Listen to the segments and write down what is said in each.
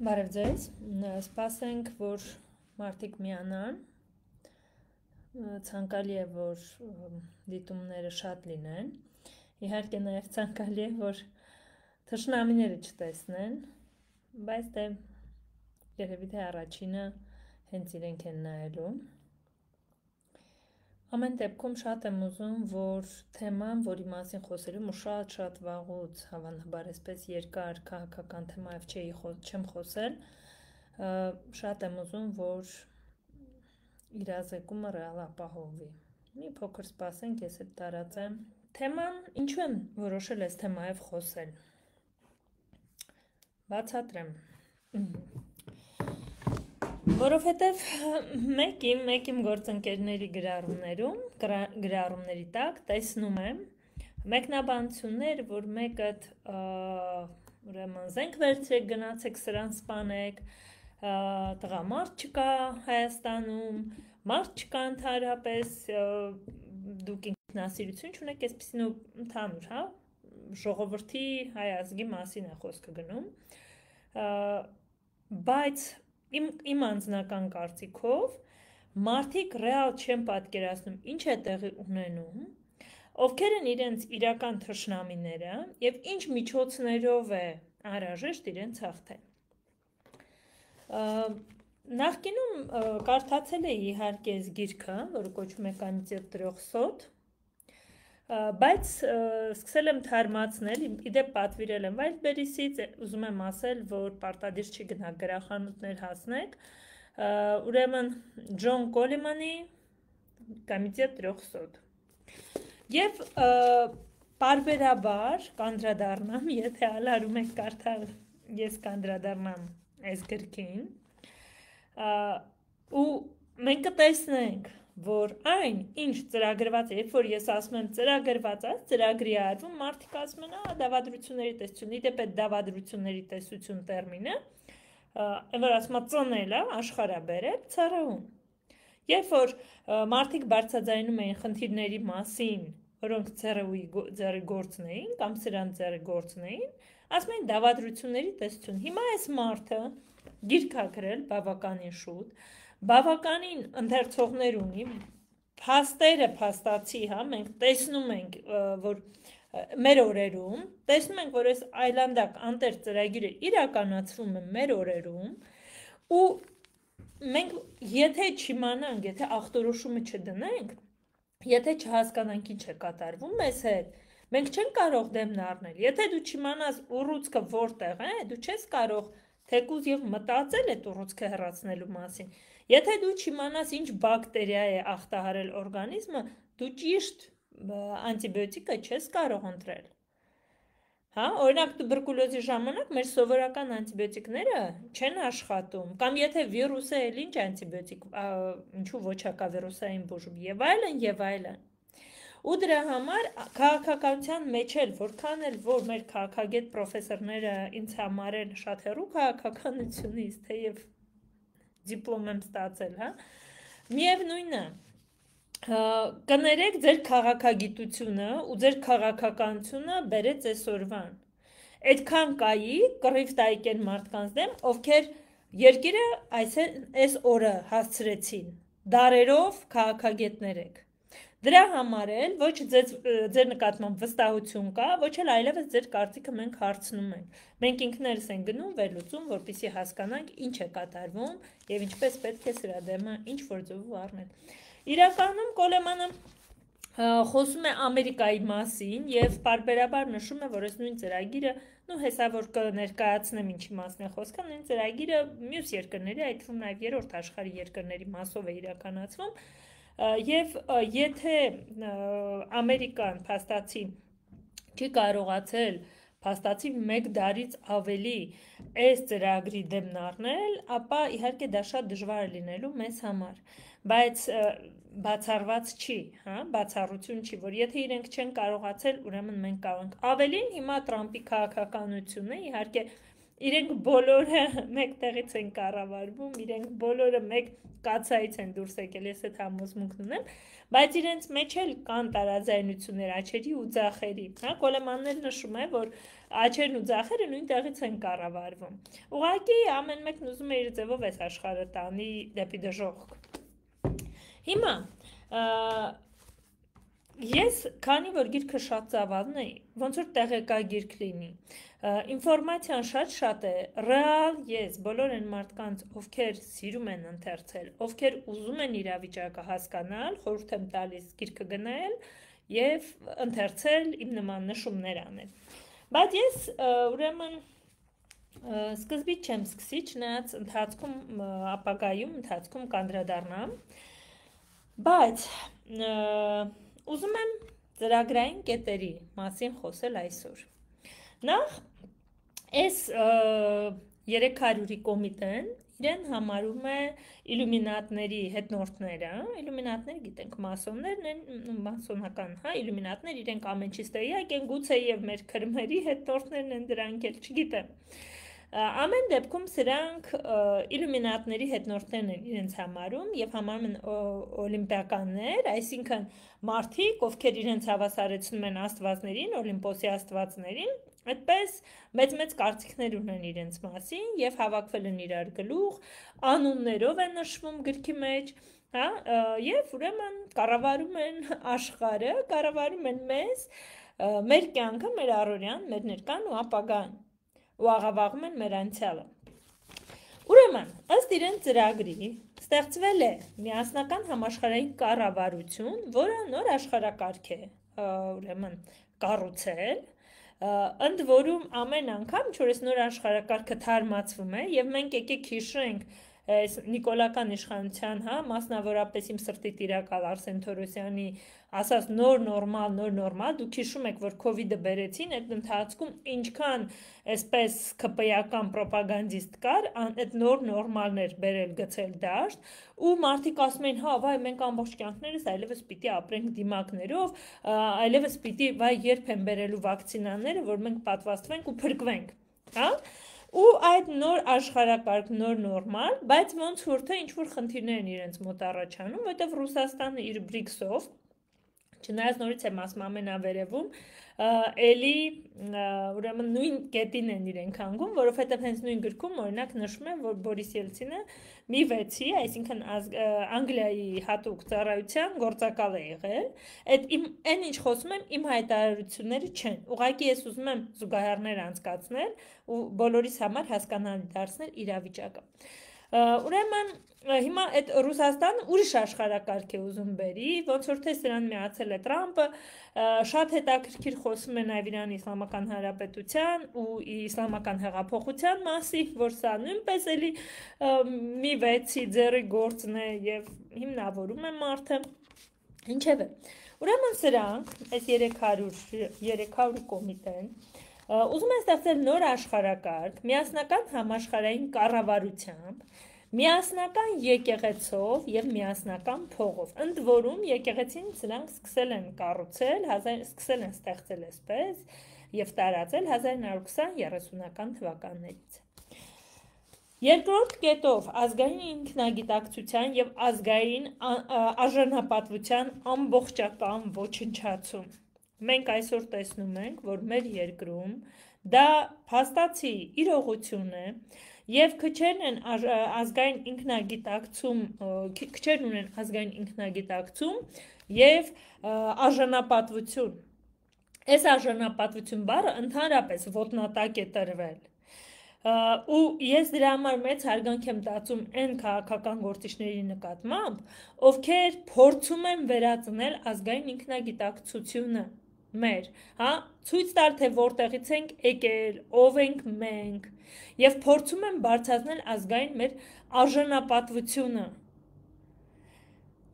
Բարև ձեզ, սպասենք, որ մարդիկ միանան, ցանկալի է, որ դիտումները շատ լինեն, իհարկե նաև ցանկալի է, որ թշնամիները չտեսնեն, բայց դե երևի թե առաջինը հենց իրենք են նայելու։ Ամեն դեպքում շատ եմ ուզում, որ թեման, որի մասին խոսելու ու շատ վաղուց, հավանաբար այսպես երկար քաղաքական թեմայով չեմ խոսել, շատ եմ ուզում, որ իրազեկումը ռեալ ապահովվի։ Մի փոքր սպասենք, ես էլ տարածեմ։ Թեման, ինչու եմ որոշել այս թեմայով խոսել։ Բացատրեմ։ Որովհետև մեկ իմ գործընկերների գրառումների տակ տեսնում եմ մեկնաբանություններ, որ մեկը ուրեմն զենք վերցրեք, գնացեք սրան սպանեք, տղամարդ չկա Հայաստանում, մարդ չկա ընդհանրապես, դուք ինքնասիրություն չունեք, այսպիսին ու ընդհանուր, հա, ժողովրդի հայ ազգի մասին է խոսքը գնում, բայց իմ անձնական կարծիքով մարդիկ ռեալ չեն պատկերացնում ինչ է տեղի ունենում, ովքեր են իրենց իրական թշնամիները և ինչ միջոցներով է անհրաժեշտ իրենց հաղթել։ Նախկինում կարդացել էի իհարկե այս գիրքը, որը կոչվում է «Կոմիտետ трех сот», բայց սկսել եմ թարմացնել, իդեպ պատվիրել եմ Wildberries-ից, ուզում եմ ասել, որ պարտադիր չի գնաք գրախանութներ հասնեք, ուրեմն Ջոն Կոլիմանի «Կոմիտետ трех сот». Եվ պարբերաբար կանդրադառնամ, եթե ալարում եք կարդալ, ես կանդրադառնամ այս գրքին, ու մենք կտեսնենք, որ այն, ինչ ծրագրված է, երբ որ ես ասում եմ ծրագրված է, ծրագրի արվում, մարդիկ ասում են, դավադրությունների տեսություն, իդեպ այդ դավադրությունների տեսություն տերմինը, այն որ ասում է ծնել է, աշխարհ է բերել, ցարահուն։ Երբ որ մարդիկ բարձրաձայնում էին խնդիրների մասին, որոնք ձեռի գործն էին, կամ սրանց ձեռի գործն էին, ասում էին դավադրությունների տեսություն։ Հիմա այս մարդը գիրք է գրել բավականին շուտ, բավականին ընթերցողներ ունի, փաստերը փաստացի, հա, մենք տեսնում ենք, որ մեր օրերում, տեսնում ենք, որ այս այլանդակ անտեր ծրագիրը իրականացվում է մեր օրերում, ու մենք եթե չիմանանք, եթե ախտորոշումը չդնենք, եթե չհասկանանք ինչ է կատարվում մեզ հետ, մենք չենք կարող դեմն առնել, եթե դու չիմանաս ուռուցքը որտեղ է, դու չես կարող թեկուզ և մտածել այդ ուռուցքը հեռացնելու մասին, եթե դու չիմանաս ինչ բակտերիա է ախտահարել օրգանիզմը, դու ճիշտ անտիբիոտիկը չես կարող ընտրել։ Հա, օրինակ տուբերկուլոզի ժամանակ մեր սովորական անտիբիոտիկները չեն աշխատում, կամ եթե վիրուս է, էլ ինչ անտիբիոտիկ, ինչու ոչ հակավիրուսային բուժում, եւ այլն։ Ու դրա համար քաղաքականության մեջ էլ, որքան էլ որ մեր քաղաքագետ պրոֆեսորները ինձ համարեն շատ հեռու քաղաքականությունից, թեև դիպլոմ եմ ստացել, հա, միևնույնն է, կներեք ձեր քաղաքագիտությունը ու ձեր քաղաքականությունը բերեց այսօրվան։ Այդքան կայի կռիվ տայք են մարդկանց դեմ, ովքեր երկիրը այս օրը հասցրեցին, դարերով քաղաքագետներ եք։ Դրա համար էլ ոչ ձեր նկատմամբ վստահություն կա, ոչ էլ այլևս ձեր կարծիքը մենք հարցնում ենք։ Մենք ինքներս ենք գնում վերլուծում, որպեսզի հասկանանք ինչ է կատարվում եւ ինչպես պետք է սրա դեմը ինչ-որ ձևով առնել։ Իրականում Կոլեմանը խոսում է Ամերիկայի մասին եւ պարբերաբար նշում է, որ այս նույն ծրագիրը, հեսա որ կներկայացնեմ ինչի մասին է խոսքը, նույն ծրագիրը մյուս երկրների, այդ թվում նաեւ երրորդ աշխարհի երկրների մասով է իրականացվում, եւ եթե Ամերիկան փաստացի չի կարողացել փաստացի մեկ դարից ավելի այս ծրագրի դեմն առնել, ապա իհարկե դա շատ դժվար է լինելու մեզ համար, բայց բացառված չի, հա, բացառություն չի, որ եթե իրենք չեն կարողացել, ուրեմն մենք կարող ենք։ Ավելին հիմա Տրամպի քաղաքականությունը, իհարկե իրենք բոլորը մեկ տեղից են կառավարվում, իրենք բոլորը մեկ կացայից են դուրս եկել, ես այդ համոզմունքն ունեմ, բայց իրենց մեջ էլ կան տարաձայնություններ աչերի ու ձախերի, հա, Կոլեմանն նշում է, որ աչերն ու ձախերը նույն տեղից են կառավարվում, ուղղակի ամեն մեկն ուզում է իր ձևով այս աշխարհը տանի դեպի դժոխք, հիմա, ես, քանի որ գիրքը շատ ծավալն է, ոնց որ տեղեկագիրք լինի, ինֆորմացիան շատ է, ռեալ ես, բոլոր են մարդկանց, ովքեր սիրում են ընթերցել, ովքեր ուզում են իրավիճակը հասկանալ, խորհուրդ եմ տալիս գիրքը գնել և ընթերցել իմ նման նշումներ անել, բայց ես ուրեմն սկզբից չեմ սկսի, չնայած ընթացքում ապագայում ընթացքում կանդրադառնամ, բայց ուզում եմ ծրագրային կետերի մասին խոսել այսօր։ Նախ, այս 300-ի կոմիտեն իրեն համարում է իլումինատների հետնորդները, իլումինատները գիտենք մասոններն են, մասոնական, հա, իլումինատներ իրենք ամեն ինչից տեղյակ են, գուցե և մեր քրմերի հետնորդներն են դրանք էլ, չգիտեմ։ Ամեն դեպքում սրանք իլումինատների հետնորդներն են իրենց համարում և համարում են օլիմպիականներ, այսինքն մարդիկ, ովքեր իրենց հավասարեցնում են աստվածներին, օլիմպոսի աստվածներին, այդպես մեծ կարծիքներ ունեն իրենց մասին և հավաքվել են իրար գլուխ, անուններով են նշվում գրքի մեջ, հա, և ուրեմն կառավարում են աշխարհը, կառավարում են մեզ, մեր կյանքը, մեր առօրյան, մեր ներկան ու ապագան ու աղավաղում են մեր անցյալը։ Ուրեմն, ըստ իրեն ծրագրի, ստեղծվել է միասնական համաշխարհային կառավարություն, որը նոր աշխարհակարգ է ուրեմն կառուցել, ընդ որում ամեն անգամ, ինչ որ այս նոր աշխարհակարգը թարմացվում է, և մենք եկեք հիշենք այս նիկոլական իշխանության, հա, մասնավորապես իմ սրտի տիրակալ Արսեն Թորոսյանի ասած նոր նորմալ, դուք հիշում եք, որ քովիդը բերեցին, այդ ընթացքում ինչքան այսպես ԿՊ-ական պրոպագանդիստ կար, այդ նոր նորմալներ բերել գցել դաշտ, ու մարդիկ ասում էին, հա, վայ, մենք ամբողջ կյանքներս այլևս պիտի ապրենք դիմակներով, այլևս պիտի, վայ, երբ են բերելու վակցինաները, որ մենք պատվաստվենք ու փրկվենք, հա, ու այդ նոր աշխարհակարգ, նոր նորմալ, բայց ոնց որ թե ինչ-որ խնդիրներ են իրենց մոտ առաջանում, որտեղ Ռուսաստանը իր BRICS-ով, չնայած նորից եմ ասում ամենավերևում, էլի ուրեմն նույն կետին են իրենք հանգում, որովհետև հենց նույն գրքում օրինակ նշում է, որ Բորիս Ելցինը մի 6-ի, այսինքն Անգլիայի հատուկ ծառայության գործակալ է եղել, այն ինչ խոսում եմ, իմ հայտարարությունները չեն, ուղղակի ես ուզում եմ զուգահեռներ անցկացնել ու բոլորիս համար հասկանալի դարձնել իրավիճակը։ Ուրեմն հիմա այդ Ռուսաստանը ուրիշ աշխարհակարգ է ուզում բերի, ոնց որ թե սրան միացել է Տրամպը, շատ հետաքրքիր խոսում է նաև Իրանի Իսլամական Հանրապետության ու իսլամական հեղափոխության մասին, որ սա նույնպես էլի մի 6-ի ձեռի գործն է և հիմնավորում է մարդը, ինչևէ, ուրեմն սրանք, այս 300 կոմիտեն, ուզում են ստեղծել նոր աշխարհակարգ, միասնական համաշխարհային կառավարությամբ, միասնական եկեղեցով և միասնական փողով, ընդ որում եկեղեցին սրանք սկսել են կառուցել, սկսել են ստեղծել այսպես և տարածել 1920-30-ական թվականներից։ Երկրորդ կետով ազգային ինքնագիտակցության և ազգային արժանապատվության ամբողջական ոչնչացում։ Մենք այսօր տեսնում ենք, որ մեր երկրում դա փաստացի իրողություն է և քչերն են ազգային ինքնագիտակցում և արժանապատվություն։ Այս արժանապատվություն բառը ընդհանրապես ոտնատակ է տրվել։ Ու ես դրա համար մեծ հարգանք եմ տածում այն քաղաքական գործիչների նկատմամբ, ովքեր փորձում են վերածնել ազգային ինքնագիտակցությունը մեր, հա, ցույց տալ, թե որտեղից ենք եկել, ով ենք մենք, և փորձում են բարձրացնել ազգային մեր արժանապատվությունը։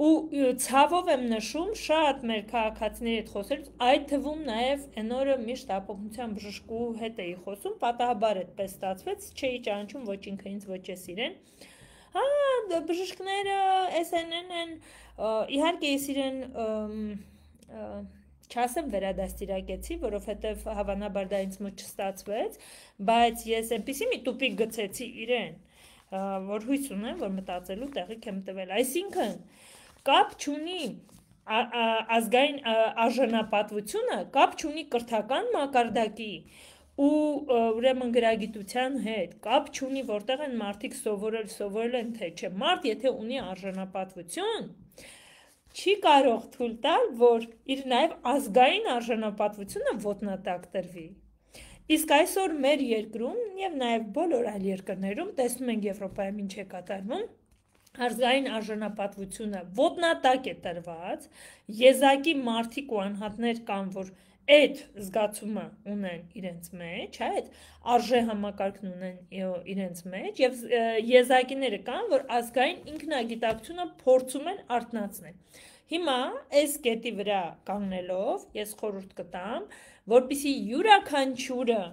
Ու ցավով եմ նշում շատ մեր քաղաքացիների հետ խոսելուց, այդ թվում նաև այն օրը միշտ ապօրինության բժշկու հետ էի խոսում, պատահաբար այդպես ստացվեց, չէի ճանաչում ոչ ինքը ինձ, ոչ ես իրեն։ Հա, բժիշկները SNN են, իհարկե ես իրեն չասեմ վերադաստիարակեցի, որովհետև հավանաբար դա ինձ մոտ չստացվեց, բայց ես այնպիսի մի տուպիկ գցեցի իրեն, որ հույս ունեմ, որ մտածելու տեղիք եմ տվել, այսինքն կապ չունի ազգային արժանապատվությունը, կապ չունի կրթական մակարդակի ու ուրեմն գրագիտության հետ, կապ չունի որտեղ են մարդիկ սովորել են թե չէ, մարդ եթե ունի արժանապատվություն, չի կարող թույլ տալ, որ իր նաև ազգային արժանապատվությունը ոտնատակ տրվի։ Իսկ այսօր մեր երկրում եւ նաև բոլոր այլ երկրներում տեսնում ենք Եվրոպայում ինչ է կատարվում, ազգային արժանապատվությունը ոտնատակ է տրված, եզակի մարդիկ ու անհատներ կան, որ այդ զգացումը ունեն իրենց մեջ, այդ արժե համակարգն ունեն իրենց մեջ եւ եզակիները կան, որ ազգային ինքնագիտակցությունը փորձում են արտնացնել։ Հիմա այս կետի վրա կանգնելով ես խորհուրդ կտամ, որպեսզի յուրաքանչյուրը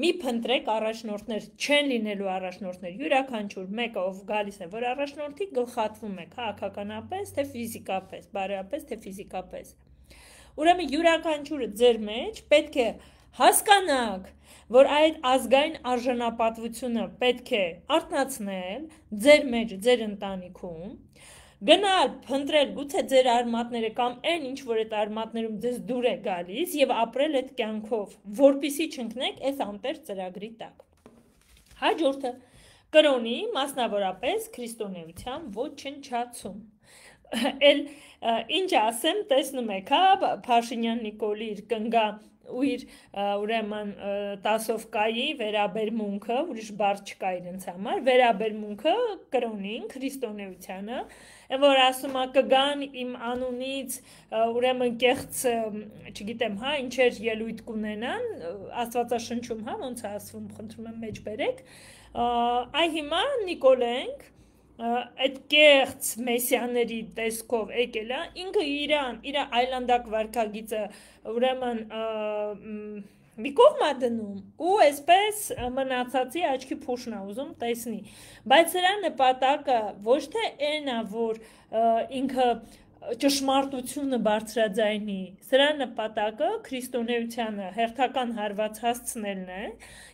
մի փնտրեք առաջնորդներ չեն լինելու առաջնորդներ, յուրաքանչյուր մեկը ով գալիս է, որ առաջնորդի գլխատվում է քաղաքականապես, թե ֆիզիկապես, բարոյապես, թե ֆիզիկապես։ Ուրեմն յուրաքանչյուրը ձեր մեջ պետք է հասկանաք, որ այդ ազգային արժանապատվությունը պետք է արտնացնել ձեր մեջ, ձեր ընտանիքում, գնալ, փնտրել գուցե ձեր արմատները կամ այն ինչ որ այդ արմատներում ձեզ դուր է գալիս եւ ապրել այդ կյանքով, որպեսզի չընկնեք այս անտեր ծրագրի տակ։ Հաջորդը կրոնի, մասնավորապես քրիստոնեության ոչնչացում։ Էլ ինչ ասեմ, տեսնում եք, հա, Փաշինյան Նիկոլի իր կնգա ու իր ուրեմն տասովկայի վերաբերմունքը, ուրիշ բառ չկա իրենց համար, վերաբերմունքը կրոնին, քրիստոնեությանը, որ ասում է կգան իմ անունից ուրեմն կեղծ, չգիտեմ, հա, ինչեր ելույթ կունենան, Աստվածաշնչում, հա, ոնց է ասվում, խնդրում եմ մեջ բերեք, այ հիմա Նիկոլենք այդ կեղծ մեսիաների տեսքով եկել է, ինքը իր այլանդակ վարքագիծը ուրեմն մի կողմ է դնում ու այսպես մնացածի աչքի փուշն է ուզում տեսնի, բայց սրա նպատակը ոչ թե այն է, որ ինքը ճշմարտությունը բարձրաձայնի, սրա նպատակը քրիստոնեությանը հերթական հարված հասցնելն է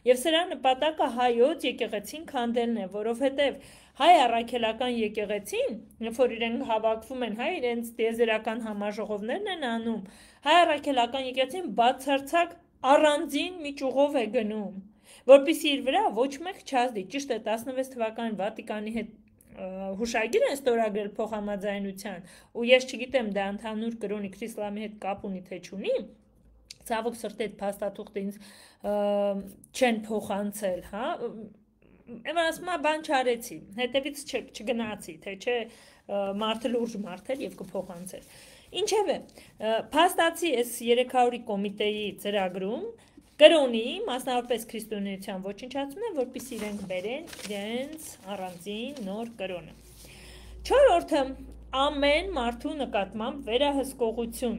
եւ սրա նպատակը հայոց եկեղեցին քանդելն է, որովհետեւ հայ առաքելական եկեղեցին, երբ որ իրենք հավաքվում են, հայ իրենց տիեզերական համաժողովներն են անում, հայ առաքելական եկեղեցին բացարձակ առանձին մի ճյուղով է գնում, որպեսզի իր վրա ոչ մեկ չազդի, ճիշտ է 16 թվականին Վատիկանի հետ հուշագիր են ստորագրել փոխհամաձայնության, ու ես չգիտեմ դա ընդհանուր կրոնի քրիստոնեի հետ կապ ունի թե չունի, ցավոք սրտի այդ փաստաթուղթը ինձ չեն փոխանցել, հա, Եմ ասում բան չարեցի, հետևից չգնացի, թե չէ մարդը լուրջ մարդել եւ կփոխանցել։ Ինչևէ, փաստացի այս 300-ի կոմիտեի ծրագրում կրոնի, մասնավորապես քրիստոնեության ոչնչացումն է, որպեսզի իրենք բերեն իրենց առանձին նոր կրոնը։ Չորրորդը ամեն մարդու նկատմամբ վերահսկողություն,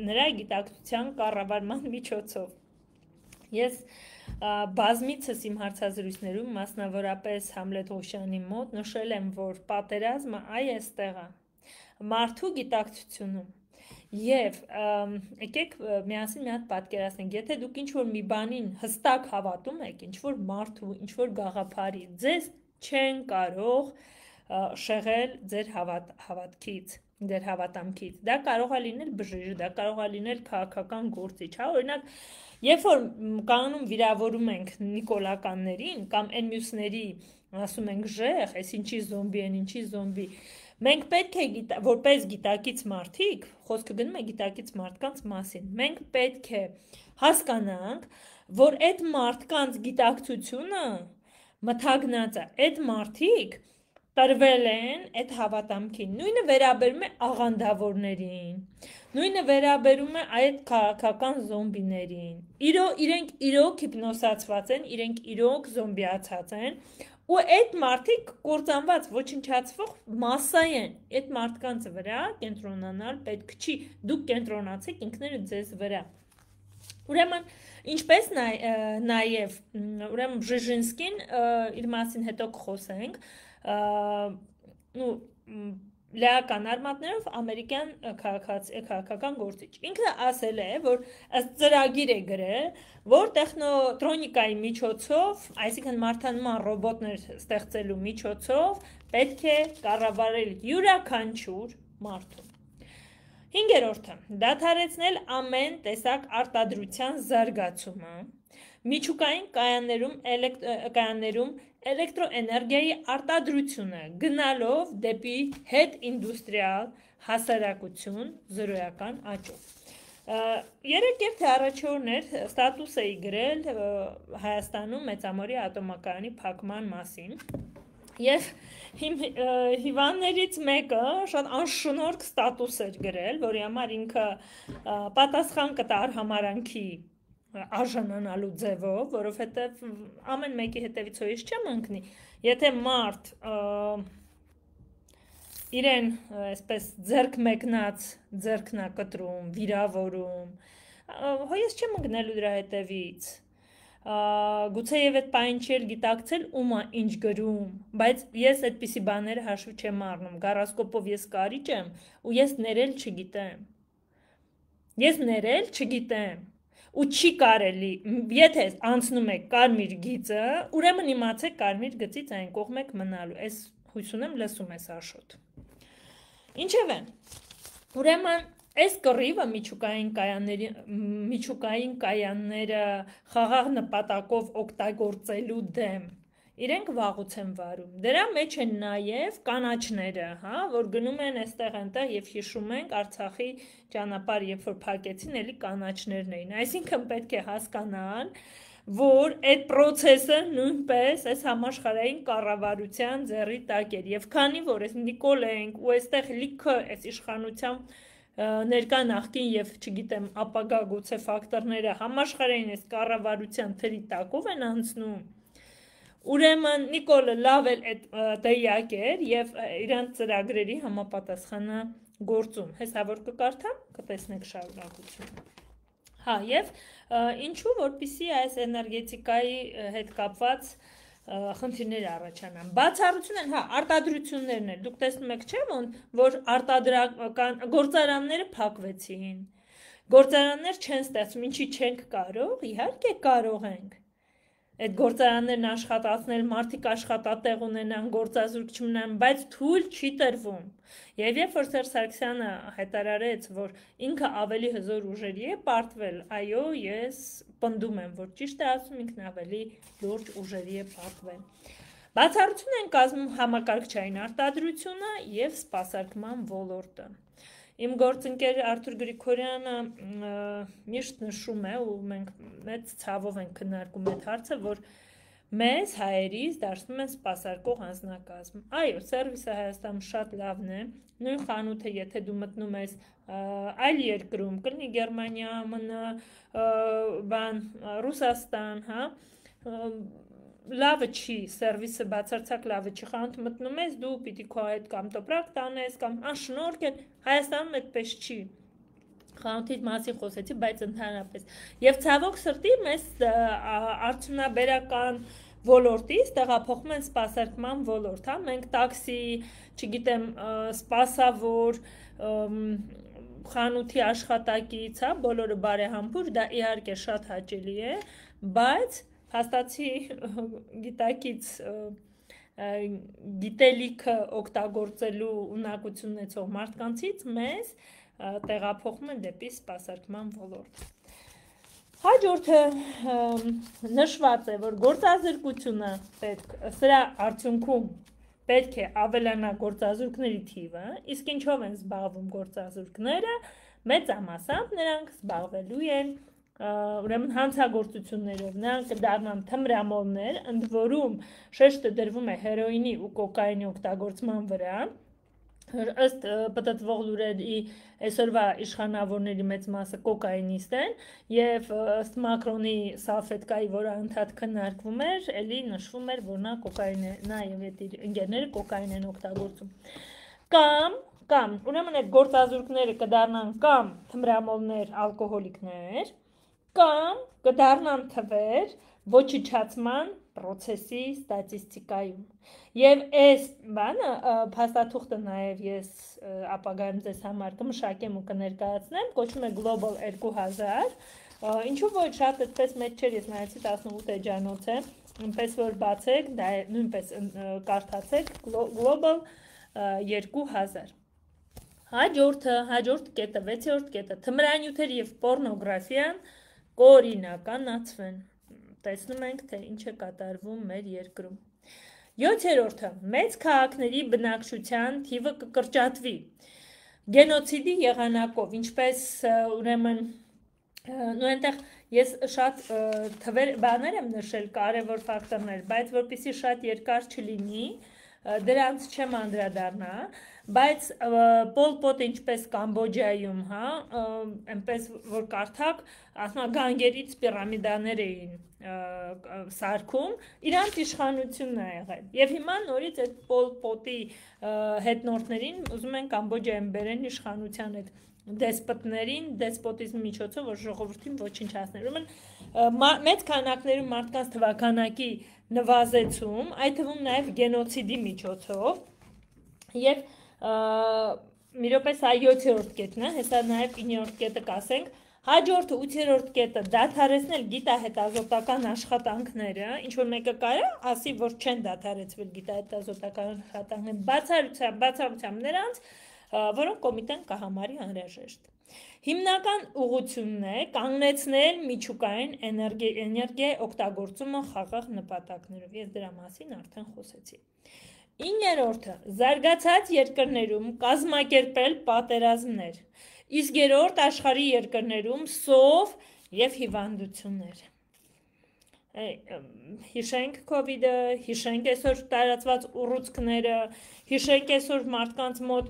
նրա գիտակցության կառավարման միջոցով։ Ես բազմիցս իմ հարցազրույցներում, մասնավորապես Համլետ Ղուշյանի մոտ նշել եմ, որ պատերազմը այստեղ է, մարդու գիտակցությունում եւ եկեք միասին մի հատ պատկերացնենք, եթե դուք ինչ-որ մի բանին հստակ հավատում եք, ինչ-որ մարդու, ինչ-որ գաղափարի, ձեզ չեն կարող շեղել ձեր հավատքից, ձեր հավատամքից, դա կարող է լինել բժիշկ, դա կարող է լինել քաղաքական գործիչ, հա, օրինակ Երբ որ կանոնում վիրավորում ենք նիկոլականներին կամ այն մյուսների ասում ենք ժեղ, այս ինչի զոմբի են, ինչի զոմբի, մենք պետք է որպես գիտակից մարդիկ, խոսքը գնում է գիտակից մարդկանց մասին, մենք պետք է հասկանանք, որ այդ մարդկանց գիտակցությունը մթագնած է, այդ մարդիկ տրվել են այդ հավատամքին, նույնը վերաբերում է աղանդավորներին, նույնը վերաբերում է այդ քաղաքական զոմբիներին, իրենք իրոք հիպնոսացված են, իրենք իրոք զոմբիացած են, ու այդ մարդիկ կործանված ոչնչացվող մասսա են, այդ մարդկանց վրա կենտրոնանալ պետք չի, դուք կենտրոնացեք ինքներդ ձեզ վրա։ Ուրեմն, ինչպես նաև, ուրեմն Բժեժինսկին իր մասին հետո կխոսենք, լեական արմատներով ամերիկյան քաղաքական գործիչ։ Ինքը ասել է, որ ըստ ծրագիր է գրել, որ տեխնոտրոնիկայի միջոցով, այսինքն մարդանման ռոբոտներ ստեղծելու միջոցով պետք է կառավարել յուրաքանչյուր մարդու։ 5-րդը՝ դադարեցնել ամեն տեսակ արտադրության զարգացումը, միջուկային կայաններում էլեկտրոէներգիայի արտադրությունը գնալով դեպի հետ-ինդուստրիալ հասարակություն զրոյական աճով։ 3 թե առաջ օրներ ստատուս էի գրել Հայաստանում Մեծամորի ատոմակայանի փակման մասին և հիվանդներից մեկը շատ անշնորհք ստատուս էր գրել, որի համար ինքը պատասխան կտար համարանքի արժանանալու ձևով, որովհետև ամեն մեկի հետևից հույս չեմ ընկնի, եթե մարդ իրեն այսպես ձեռք մեկնած ձեռքն է կտրում, վիրավորում, հույս չեմ ընկնելու դրա հետևից, գուցեև այդ պահին չէր գիտակցել ում է ինչ գրում, բայց ես այդպիսի բաները հաշվի չեմ առնում, գարասկոպով ես կարիճ եմ ու ես ներել չգիտեմ, ու չի կարելի, եթե անցնում եք կարմիր գիծը, ուրեմն իմացեք կարմիր գծից այն կողմ եք մնալու, ես հույս ունեմ լսում ես Աշոտ։ Ինչևէ, ուրեմն այս կռիվը միջուկային կայանները խաղաղ նպատակով օգտագործելու դեմ, իրենք վաղուց են վարում, դրա մեջ են նաև կանաչները, որ գնում են այստեղ այնտեղ և հիշում ենք Արցախի ճանապարհ, երբ որ փակեցին, էլի կանաչներն էին, այսինքն պետք է հասկանալ, որ այդ պրոցեսը նույնպես այս համաշխարհային կառավարության ձեռի տակ էր, և քանի որ այս Նիկոլ ենք ու այստեղ լիքը այս իշխանության ներկա նախկին և չգիտեմ ապագա գուցե ֆակտորները համաշխարհային այս կառավարության թրի տակով են անցնում, ուրեմն Նիկոլը լավ էլ տեղյակ էր և իրանց ծրագրերի համապատասխանը գործում, հեսա որ կկարդամ, կտեսնեք շարունակությունը։ Եվ ինչու, որպեսզի այս էներգետիկայի հետ կապված խնդիրներ առաջանան։ Բացառություն են, արտադրություններն են, դուք տեսնում եք չէ, որ գործարանները փակվեցին, գործարաններ չեն ստեղծում, ինչի չենք կարող, իհարկե կարող ենք։ Այդ գործարաններն աշխատացնել, մարդիկ աշխատատեղ ունենան, գործազուրկ չմնան, բայց թույլ չի տրվում։ Եվ երբ որ Սերժ Սարգսյանը հայտարարեց, որ ինքը ավելի հզոր ուժերի է պարտվել, այո, ես պնդում եմ, որ ճիշտ է ասում, ինքն ավելի լուրջ ուժերի է պարտվել։ Բացառություն են կազմում համակարգչային արտադրությունը և սպասարկման ոլորտը։ Իմ գործընկեր Արթուր Գրիգորյանը միշտ նշում է ու մենք մեծ ցավով ենք քննարկում այդ հարցը, որ մեզ հայերից դարձնում են սպասարկող անձնակազմ։ Այո, սերվիսը Հայաստանում շատ լավն է, նույն խանութը եթե դու մտնում ես այլ երկրում, կլինի Գերմանիա, ԱՄՆ, Ռուսաստան, լավը չի, սերվիսը բացարձակ լավը չի, խանութ մտնում ես, դու պիտի քո հետ կամ տոպրակ տանես, կամ անշնորհք են, Հայաստանում այդպես չի, խանութի մասին խոսեցի, բայց ընդհանրապես, և ցավոք սրտի մեզ արդյունաբերական ոլորտից տեղափոխում են սպասարկման ոլորտ, մենք տաքսի, չգիտեմ, սպասավոր, խանութի աշխատակից, բոլորը բարեհամբույր, դա իհարկե շատ հաճելի է, բայց հաստացի գիտակից գիտելիքը օգտագործելու ունակություն ունեցող մարդկանցից մեզ տեղափոխում են դեպի սպասարկման ոլորտ։ Հաջորդը նշված է, որ գործազրկությունը սրա արդյունքում պետք է ավելանա գործազուրկների թիվը, իսկ ինչով են զբաղվում գործազուրկները, մեծամասամբ նրանք զբաղվելու են ուրեմն հանցագործություններով, նրանք կդառնան թմրամոլներ, ընդ որում շեշտը դրվում է հերոինի ու կոկայինի օգտագործման վրա, ըստ պտտվող լուրերի այսօրվա իշխանավորների մեծ մասը կոկայինիստ են և ըստ Մակրոնի սալֆետկայի, որը անդադ քննարկվում էր, էլի նշվում էր, որ նա և իր ընկերները կոկային են օգտագործում։ Կամ, ուրեմն այդ գործազուրկները կդառնան կամ թմրամոլներ, ալկոհոլիկներ, կամ կդառնան թվեր ոչնչացման պրոցեսի ստատիստիկայում։ Եվ այս բանը փաստաթուղթը նաև ես ապագայում ձեզ համար կմշակեմ ու կներկայացնեմ, կոչվում է Global 2000, ինչու ոչ շատ այդպես մեծ չէր, ես նայեցի 18 էջանոց է, այնպես որ բացեք, դա նույնպես կարդացեք Global 2000։ Հաջորդ կետը, 6-րդ կետը, թմրանյութեր և պորնոգրաֆիան կօրինականացվեն։ Տեսնում ենք, թե ինչ է կատարվում մեր երկրում։ 7-րդը, մեծ քաղաքների բնակչության թիվը կկրճատվի գենոցիդի եղանակով, ինչպես ուրեմն ու այնտեղ ես շատ բաներ եմ նշել, կարևոր ֆակտորներ, բայց որպեսզի շատ երկար չլինի, դրանց չեմ անդրադառնա, բայց Պոլ Պոտը ինչպես Կամբոջայում, այնպես որ կարդակ, ասում գանգերից պիրամիդաներ էին սարքում, իրանց իշխանությունն է եղել։ Եվ հիմա նորից այդ Պոլ Պոտի հետնորդներին ուզում են Կամբոջայում բերեն իշխանության այդ դեսպոտներին, դեսպոտիզմի միջոցով, որ ժողովրդին ոչնչացներ։ Ուրեմն մեծ քանակներում մարդկանց թվաքանակի նվազեցում, այդ թվում նաև գենոցիդի միջոցով, եւ մի րոպե սա 7-րդ կետն է, հեսա նաև 9-րդ կետը կասենք, հաջորդը 8-րդ կետը դադարեցնել գիտահետազոտական աշխատանքները, ինչ որ մեկը կարա ասի, որ չեն դադարեցվել գիտահետազոտական աշխատանքները, բացառությամբ նրանց, որոնք կոմիտեն կհամարի անհրաժեշտ։ Հիմնական ուղղությունն է կանգնեցնել միջուկային էներգիայի օգտագործումը խաղաղ նպատակներով։ Ես դրա մասին արդեն խոսեցի։ 9-րդը զարգացած երկրներում կազմակերպել պատերազմներ, իսկ 3-րդ աշխարհի երկրներում սով եւ հիվանդություններ։ Հիշենք COVID-ը, հիշենք այսօր տարածված ուռուցքները, հիշենք այսօր մարդկանց մոտ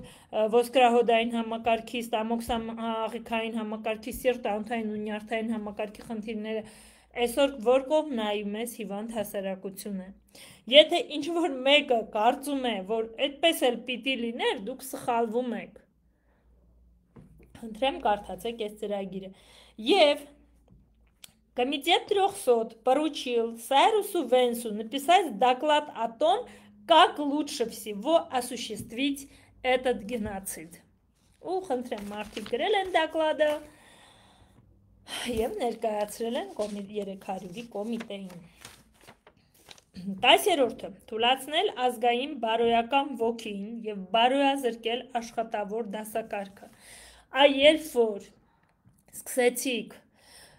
ոսկրահոդային համակարգի, ստամոքսահաղիքային համակարգի, սիրտ-անոթային ու նյարդային համակարգի խնդիրները, այսօր որ կողմ նայում ես հիվանդ հասարակություն է։ Եթե ինչ-որ մեկը կարծում է, որ այդպես էլ պիտի լիներ, դուք սխալվում եք։ Խնդրեմ կարդացեք այս ծրագիրը։ Եվ Комитет 300 поручил Сайрусу Венсу написать доклад о том, как лучше всего осуществить этот геноцид։ Ու խնդրեմ մարդիկ գրել են դոկլադը եւ ներկայացրել են 300-ի կոմիտեին։ 10-րդը թույլատնել ազգային բարոյական ոգին եւ բարոյազրկել աշխատավոր դասակարգը։ Երբ որ սկսեցիք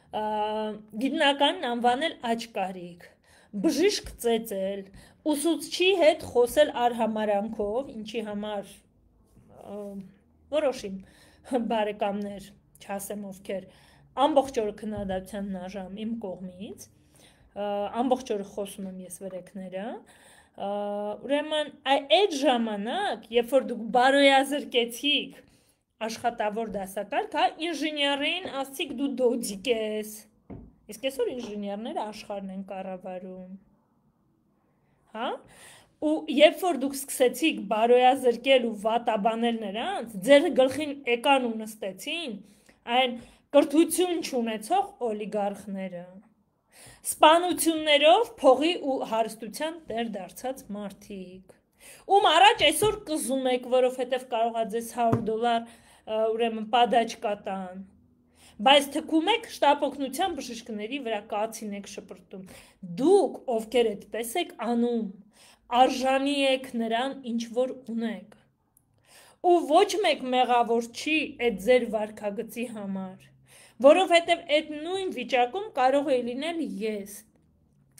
գիտնականն անվանել աչկարիք, բժիշկ ծեծել, ուսուցչի հետ խոսել արհամարանքով, ինչի համար որոշիմ բարեկամներ, չասեմ ովքեր, ամբողջ օրը քննադատության նաժամ իմ կողմից, ամբողջ օրը խոսում եմ ես վրեքները, ուրեմն այդ ժամանակ, երբ որ դուք բարոյազրկեցիք աշխատավոր դասակարգ, ինժեներին ասցիք դու դոձիկ ես, իսկ այսօր ինժեներները աշխարհն են կառավարում, ու երբ որ դուք սկսեցիք բարոյազրկել ու վատաբանել նրանց, ձեր գլխին եկան ու նստեցին այն կրթություն չունեցող օլիգարխները, սպանություններով փողի ու հարստության տեր դարձած մարդիկ, ում առաջ այսօր կզում եք, որովհետև կարող է ձեզ $100 ուրեմն պադաչ կատան, բայց թքում եք շտապօգնության բժիշկների վրա կացին եք շպրտում։ Դուք, ովքեր այդպես եք անում, արժանի եք նրան, ինչ որ ունեք։ Ու ոչ մեկ մեղավոր չի այդ ձեր վարքագծի համար, որովհետև այդ նույն վիճակում կարող է լինել ես։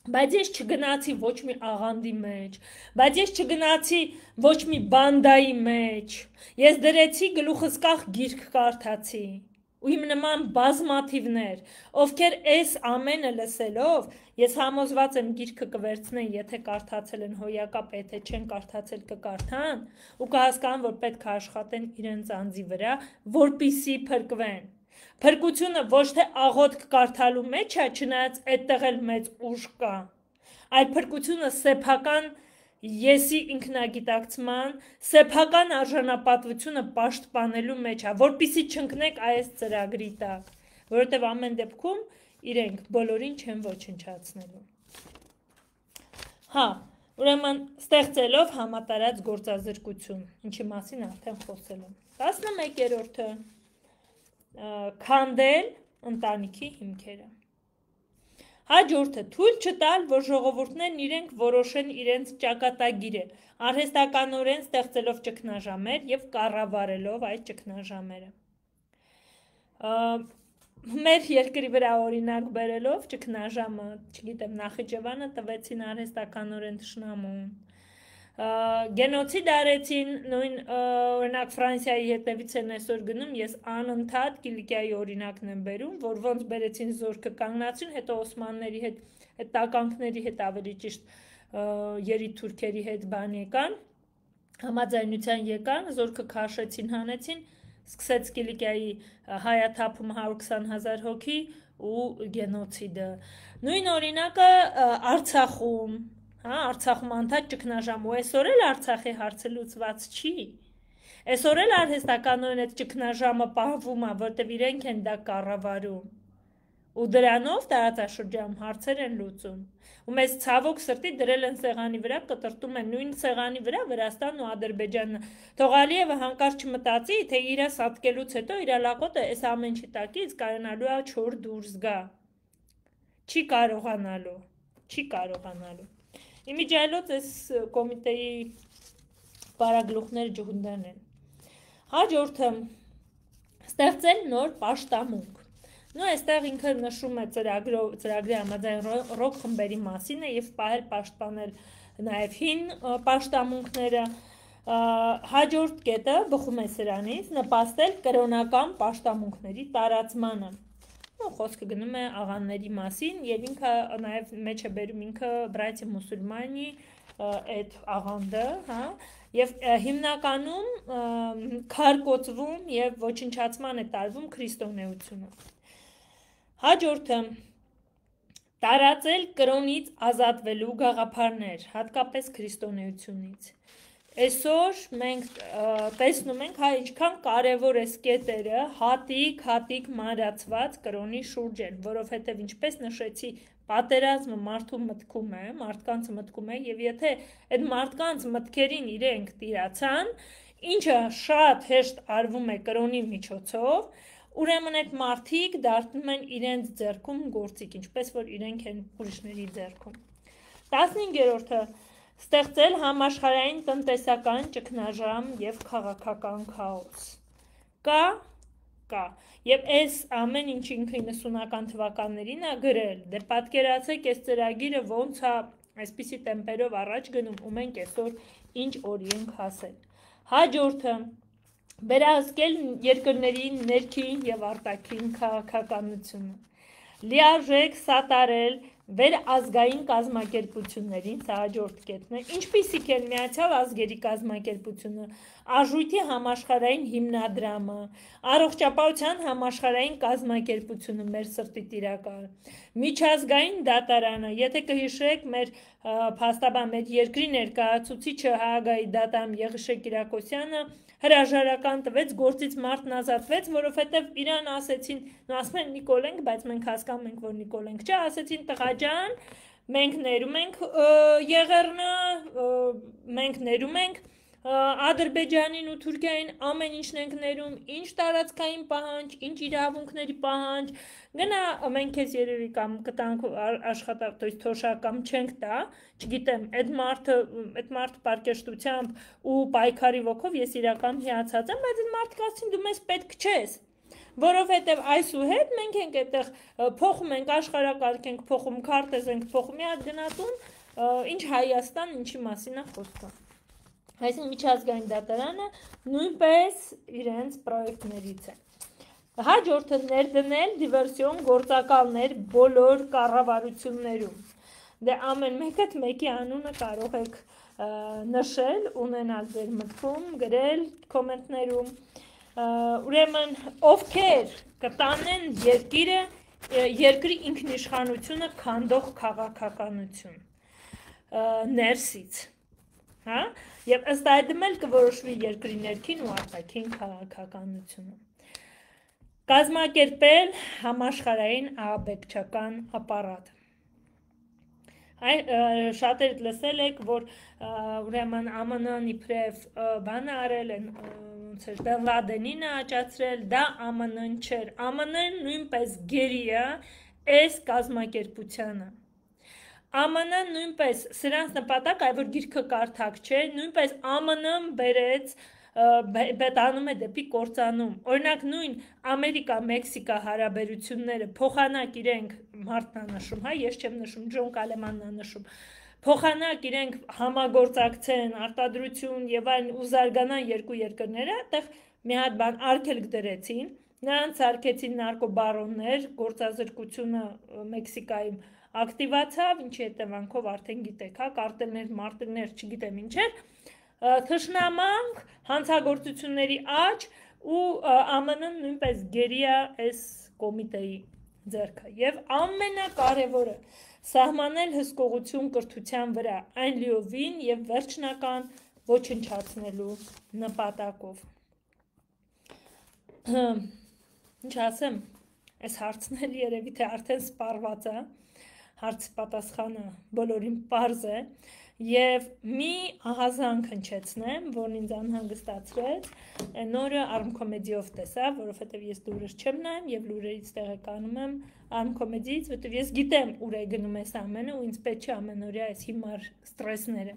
Բայց ես չգնացի ոչ մի աղանդի մեջ, բայց ես չգնացի ոչ մի բանդայի մեջ, ես դրեցի գլուխս կախ գիրք կարդացի, ու իմ նման բազմաթիվներ, ովքեր այս ամենը լսելով, ես համոզված եմ գիրքը կվերցնեն, եթե կարդացել են հոյակապ, եթե չեն կարդացել կկարդան, ու կհասկանան, որ պետք է աշխատեն իրենց անձի վրա, որպեսզի փրկվեն։ Փրկությունը ոչ թե աղոթք կարդալու մեջ է, չնայած այդտեղ էլ մեծ ուժ կա, այլ փրկությունը սեփական եսի ինքնագիտակցման, սեփական արժանապատվությունը պաշտպանելու մեջ է, որպեսզի չընկնեք այս ծրագրի տակ, որովհետև ամեն դեպքում իրենք բոլորին չեն ոչնչացնելու։ Հա, ուրեմն ստեղծելով համատարած գործազրկություն, ինչի մասին արդեն խոսել եմ։ 11-րդը քանդել ընտանիքի հիմքերը։ Հաջորդը թույլ չտալ, որ ժողովուրդներն իրենք որոշեն իրենց ճակատագիրը, արհեստականորեն ստեղծելով ճգնաժամեր եւ կառավարելով այդ ճգնաժամերը։ Մեր երկրի վրա օրինակ բերելով ճգնաժամը, չգիտեմ, Նախիջևանը տվեցին արհեստականորեն թշնամուն, գենոցիդ արեցին, նույն օրինակ Ֆրանսիայի հետևից են այսօր գնում, ես անընդհատ Կիլիկիայի օրինակն եմ բերում, որ ոնց բերեցին զորքը կանգնացին, հետո Օսմանների հետ, այդ տականքների հետ ավելի ճիշտ երիթուրքերի հետ բան եկան, համաձայնության եկան, զորքը քաշեցին, հանեցին, սկսեց Կիլիկիայի հայաթափում 120,000 հոգի ու գենոցիդը։ Նույն օրինակը Արցախում, Արցախում անդադ ճգնաժամ, ու այսօր էլ Արցախի հարցը լուծված չի։ Այսօր էլ արհեստականորեն այդ ճգնաժամը պահվում է, որտեղ իրենք են դա կառավարում։ Ու դրանով տարածաշրջանում հարցեր են լուծում։ Ու մեզ ցավոք սրտի դրել են սեղանի վրա, կտրտում են նույն սեղանի վրա Վրաստանն ու Ադրբեջանը։ Թող Ալիևը հանկարծ չմտածի, թե իր սատկելուց հետո իր լակոտը այս ամեն ինչի տակից կարողանալու է չոր դուրս գա։ Չի կարողանալու։ Իմիջիայլոց այս կոմիտեի բարագլուխները ջհունդան են։ Հաջորդը ստեղծել նոր պաշտամունք։ Նո այստեղ ինքը նշում է ծրագրի համաձայն ռոք խմբերի մասին է եւ պահել պաշտպանել նաեւ հին պաշտամունքները։ Հաջորդ կետը բխում է սրանից նպաստել կրոնական պաշտամունքների տարածմանը։ Ու խոսքը գնում է աղանների մասին եւ ինքը նաեւ մեջ է բերում ինքը բրայցի մուսուլմանի այդ աղանդը, հա, եւ հիմնականում քարկոծվում եւ ոչնչացման է տարվում քրիստոնեությունը։ Հաջորդը տարածել կրոնից ազատվելու գաղափարներ, հատկապես քրիստոնեությունից։ Այսօր մենք տեսնում ենք, հա, ինչքան կարևոր է կետերը հատիկ մանրացված կրոնի շուրջ են, որովհետև ինչպես նշեցի, պատերազմը մարդու մտքում է, մարդկանց մտքում է, եւ եթե այդ մարդկանց մտքերին իրենք տիրացան, ինչը շատ հեշտ արվում է կրոնի միջոցով, ուրեմն այդ մարդիկ դառնում են իրենց ձեռքում գործիք, ինչպես որ իրենք են ուրիշների ձեռքում։ 15-րդը ստեղծել համաշխարհային տնտեսական ճգնաժամ եւ քաղաքական քաոս։ Կա։ Եվ այս ամեն ինչ ինքը 90-ական թվականներին է գրել։ Դե պատկերացեք, այս ծրագիրը ոնց է այսպիսի տեմպերով առաջ գնում, ու մենք այսօր ինչ օրի ենք հասել։ Հաջորդը վերահսկել երկրների ներքին եւ արտաքին քաղաքականությունը, լիարժեք սատարել վերազգային կազմակերպություններին, սա հաջորդ կետն է, ինչպիսիք են Միացյալ Ազգերի կազմակերպությունը, Արժույթի համաշխարհային հիմնադրամը, Առողջապահության համաշխարհային կազմակերպությունը, մեր սրտի տիրակալ, Միջազգային դատարանը, եթե կհիշեք, մեր փաստաբան, մեր երկրի ներկայացուցիչը Հաագայի դատամ Եղիշե Կիրակոսյանը հրաժարական տվեց, գործից մարդն ազատվեց, որովհետև իրան ասեցին, ասում են Նիկոլ ենք, բայց մենք հասկանում ենք, որ Նիկոլ ենք չէ, ասեցին տղա ջան, մենք ներում ենք Եղեռնը, մենք ներում ենք Ադրբեջանին ու Թուրքիային, ամեն ինչն ենք ներում, ինչ տարածքային պահանջ, ինչ իրավունքների պահանջ, գնա մենք քեզ երևի կամ կտանք աշխատատոյց թոշակ կամ չենք տա, չգիտեմ, այդ մարդը պարկեշտությամբ ու պայքարի ոգով ես իրական հիացած եմ, բայց այդ մարդիկ ասին դու մեզ պետք չես, որովհետև այսուհետ մենք ենք այդտեղ փոխում ենք աշխարհակարգ ենք փոխում, քարտեզ ենք փոխում, մի հատ գնացուն, ինչ Հայաստան, ինչի մասին է խոսքը։ Այսինքն միջազգային դատարանը նույնպես իրենց պրոյեկտներից է։ Հաջորդը ներդնել դիվերսիոն գործակալներ բոլոր կառավարություններում։ Դե ամեն մեկը մեկի անունը կարող եք նշել, ունենալ ձեր մտքում, գրել կոմենտներում։ Ուրեմն ովքեր կտանեն երկրի ինքնիշխանությունը քանդող քաղաքականություն ներսից, հա, եւ ըստ այդմ էլ կորոշվի երկրի ներքին ու արտաքին քաղաքականությունը։ Կազմակերպել համաշխարհային ահաբեկչական ապարատ։ Շատերդ լսել եք, որ ուրեմն ԱՄՆ-ն իբրև բան արել են, Բեն Լադենին աճացրել, դա ԱՄՆ-ն չէր, ԱՄՆ-ն նույնպես գերի է այս կազմակերպությանը։ ԱՄՆ-ն նույնպես սրանց նպատակը, որ գիրքը կարդակ չէ, նույնպես ԱՄՆ-ն բերեց տանում է դեպի կործանում։ Օրինակ նույն Ամերիկա-Մեքսիկա հարաբերությունները փոխանակ իրենք մարդն է նշում, հա, ես չեմ նշում, Ջոն Կալեմանն է նշում, փոխանակ իրենք համագործակցեն, արտադրություն եւ այլն ու զարգանան երկու երկրները, այդտեղ մի հատ բան արգելք դրեցին, նրանց արգեցին նարկոբարոններ, գործազրկությունը Մեքսիկայում ակտիվացավ, ինչի հետևանքով արդեն գիտեք, հա, կարտելներ, մարտելներ, չգիտեմ ինչեր, թշնամանք, հանցագործությունների աճ ու ԱՄՆ-ն նույնպես գերի է այս կոմիտեի ձեռքը եւ ամենակարևորը սահմանել հսկողություն կրթության վրա այն լիովին եւ վերջնական ոչնչացնելու նպատակով։ Ինչ ասեմ, այս հարցն էլ երևի թե արդեն սպառված է, հարցի պատասխանը բոլորին պարզ է եւ մի ահազանգ հնչեցնեմ, որն ինձ անհանգստացրեց, նորը Arm-Comedy-ով տեսա, որովհետեւ ես լուրեր չեմ նայում եւ լուրերից տեղեկանում եմ Arm-Comedy-ից, որովհետեւ ես գիտեմ ուր է գնում այս ամենը ու ինձ պետք չէ ամենօրյա այս հիմար ստրեսները։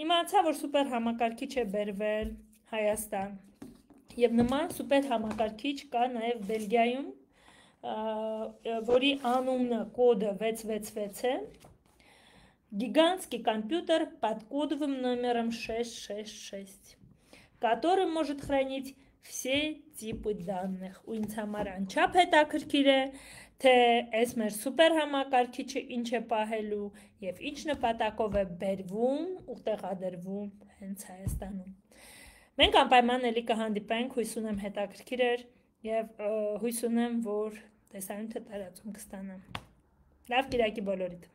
Իմացա, որ սուպեր համակարգիչ է բերվել Հայաստան եւ նման սուպեր համակարգիչ կա նաեւ Բելգիայում, որի անունը կոդը 666 է, гигантский компьютер под кодовым номером 666, который может хранить все типы данных։ Ու ինձ համար անչափ հետաքրքիր է, թե այս մեր սուպեր համակարգիչը ինչ է պահելու եւ ինչ նպատակով է բերվում ու տեղադրվում հենց Հայաստանում։ Մենք անպայման էլի կհանդիպենք, հույս ունեմ հետաքրքիր էր եւ հույս ունեմ, որ տեսանյութը տարածում կստանա։ Լավ կիրակի բոլորիդ։